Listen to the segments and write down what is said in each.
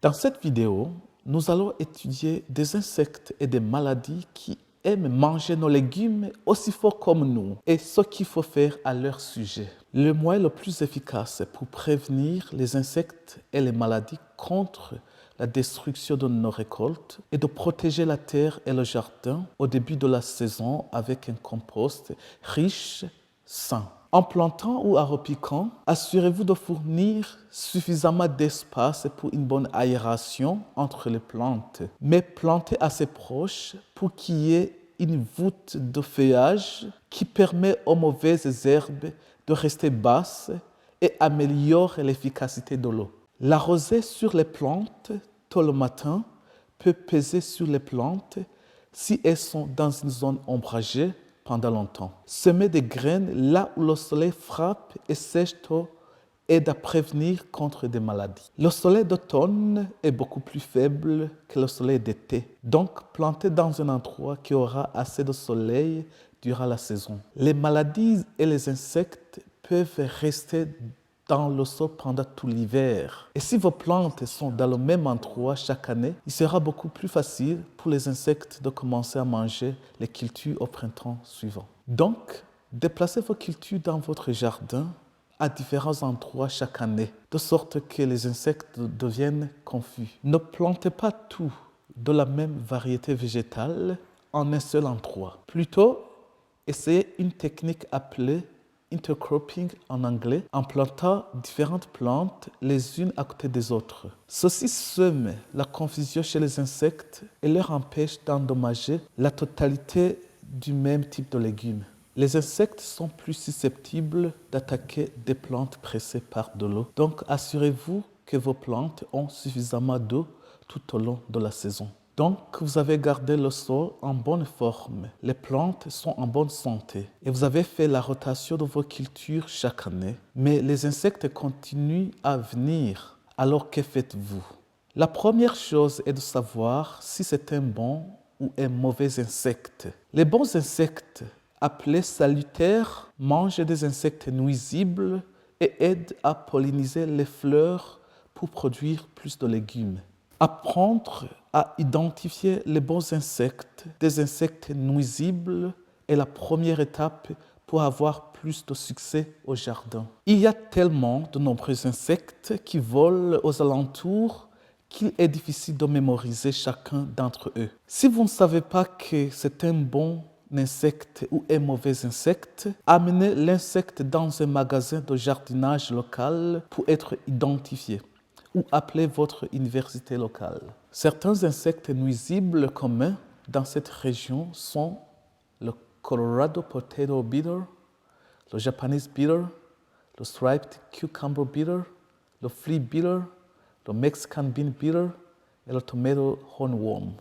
Dans cette vidéo, nous allons étudier des insectes et des maladies qui aiment manger nos légumes aussi fort comme nous et ce qu'il faut faire à leur sujet. Le moyen le plus efficace pour prévenir les insectes et les maladies contre la destruction de nos récoltes est de protéger la terre et le jardin au début de la saison avec un compost riche, sain. En plantant ou en repiquant, assurez-vous de fournir suffisamment d'espace pour une bonne aération entre les plantes, mais plantez assez proche pour qu'il y ait une voûte de feuillage qui permet aux mauvaises herbes de rester basses et améliore l'efficacité de l'eau. La rosée sur les plantes tôt le matin peut peser sur les plantes si elles sont dans une zone ombragée pendant longtemps. Semer des graines là où le soleil frappe et sèche tôt aide à prévenir contre des maladies. Le soleil d'automne est beaucoup plus faible que le soleil d'été, donc plantez dans un endroit qui aura assez de soleil durant la saison. Les maladies et les insectes peuvent rester dans le sol pendant tout l'hiver. Et si vos plantes sont dans le même endroit chaque année, il sera beaucoup plus facile pour les insectes de commencer à manger les cultures au printemps suivant. Donc, déplacez vos cultures dans votre jardin à différents endroits chaque année, de sorte que les insectes deviennent confus. Ne plantez pas tout de la même variété végétale en un seul endroit. Plutôt, essayez une technique appelée intercropping en anglais, en plantant différentes plantes les unes à côté des autres. Ceci sème la confusion chez les insectes et leur empêche d'endommager la totalité du même type de légumes. Les insectes sont plus susceptibles d'attaquer des plantes pressées par de l'eau. Donc, assurez-vous que vos plantes ont suffisamment d'eau tout au long de la saison. Donc, vous avez gardé le sol en bonne forme, les plantes sont en bonne santé et vous avez fait la rotation de vos cultures chaque année, mais les insectes continuent à venir. Alors, que faites-vous? La première chose est de savoir si c'est un bon ou un mauvais insecte. Les bons insectes, appelés salutaires, mangent des insectes nuisibles et aident à polliniser les fleurs pour produire plus de légumes. Apprendre à identifier les bons insectes des insectes nuisibles est la première étape pour avoir plus de succès au jardin. Il y a tellement de nombreux insectes qui volent aux alentours qu'il est difficile de mémoriser chacun d'entre eux. Si vous ne savez pas que c'est un bon insecte ou un mauvais insecte, amenez l'insecte dans un magasin de jardinage local pour être identifié ou appelez votre université locale. Certains insectes nuisibles communs dans cette région sont le Colorado Potato Beetle, le Japanese Beetle, le Striped Cucumber Beetle, le Flea Beetle, le Mexican Bean Beetle et le Tomato Hornworm.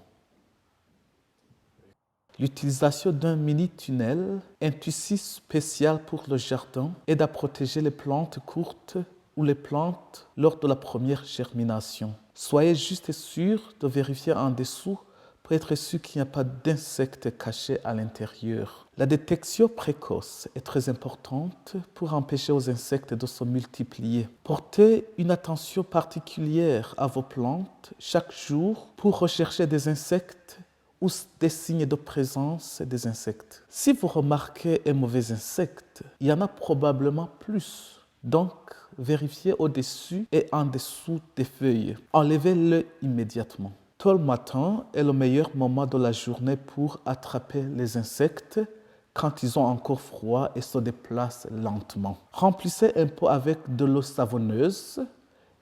L'utilisation d'un mini-tunnel, un tissu spécial pour le jardin, aide à protéger les plantes courtes ou les plantes lors de la première germination. Soyez juste sûr de vérifier en dessous pour être sûr qu'il n'y a pas d'insectes cachés à l'intérieur. La détection précoce est très importante pour empêcher aux insectes de se multiplier. Portez une attention particulière à vos plantes chaque jour pour rechercher des insectes ou des signes de présence des insectes. Si vous remarquez un mauvais insecte, il y en a probablement plus. Donc, vérifiez au-dessus et en dessous des feuilles. Enlevez-le immédiatement. Tôt le matin est le meilleur moment de la journée pour attraper les insectes quand ils ont encore froid et se déplacent lentement. Remplissez un pot avec de l'eau savonneuse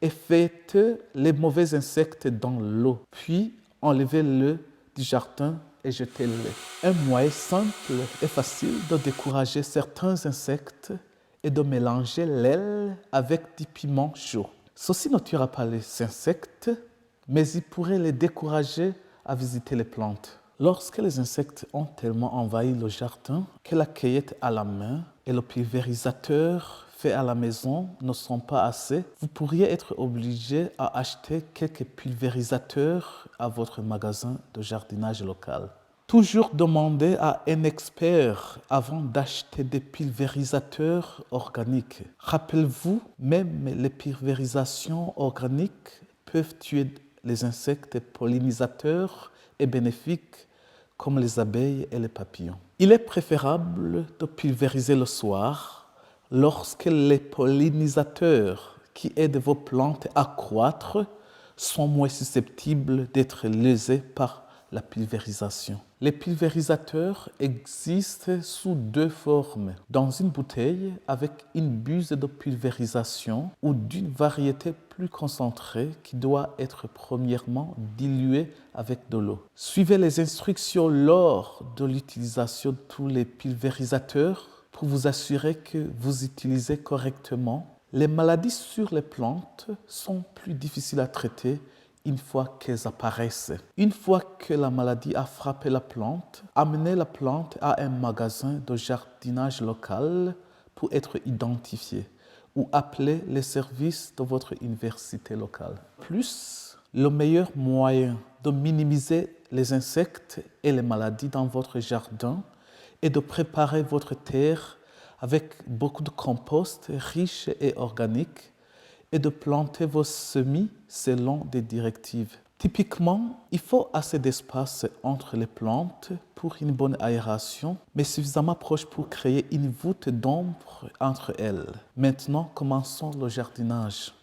et faites les mauvais insectes dans l'eau. Puis, enlevez-le du jardin et jetez-le. Un moyen simple et facile de décourager certains insectes et de mélanger l'aile avec du piment chaud. Ceci ne tuera pas les insectes, mais il pourrait les décourager à visiter les plantes. Lorsque les insectes ont tellement envahi le jardin que la cueillette à la main et le pulvérisateur fait à la maison ne sont pas assez, vous pourriez être obligé à acheter quelques pulvérisateurs à votre magasin de jardinage local. Toujours demander à un expert avant d'acheter des pulvérisateurs organiques. Rappelez-vous, même les pulvérisations organiques peuvent tuer les insectes pollinisateurs et bénéfiques comme les abeilles et les papillons. Il est préférable de pulvériser le soir lorsque les pollinisateurs qui aident vos plantes à croître sont moins susceptibles d'être lésés par la pulvérisation. Les pulvérisateurs existent sous deux formes. Dans une bouteille avec une buse de pulvérisation ou d'une variété plus concentrée qui doit être premièrement diluée avec de l'eau. Suivez les instructions lors de l'utilisation de tous les pulvérisateurs pour vous assurer que vous utilisez correctement. Les maladies sur les plantes sont plus difficiles à traiter une fois qu'elles apparaissent. Une fois que la maladie a frappé la plante, amenez la plante à un magasin de jardinage local pour être identifiée ou appelez les services de votre université locale. Plus, le meilleur moyen de minimiser les insectes et les maladies dans votre jardin est de préparer votre terre avec beaucoup de compost riche et organique et de planter vos semis selon des directives. Typiquement, il faut assez d'espace entre les plantes pour une bonne aération, mais suffisamment proche pour créer une voûte d'ombre entre elles. Maintenant, commençons le jardinage.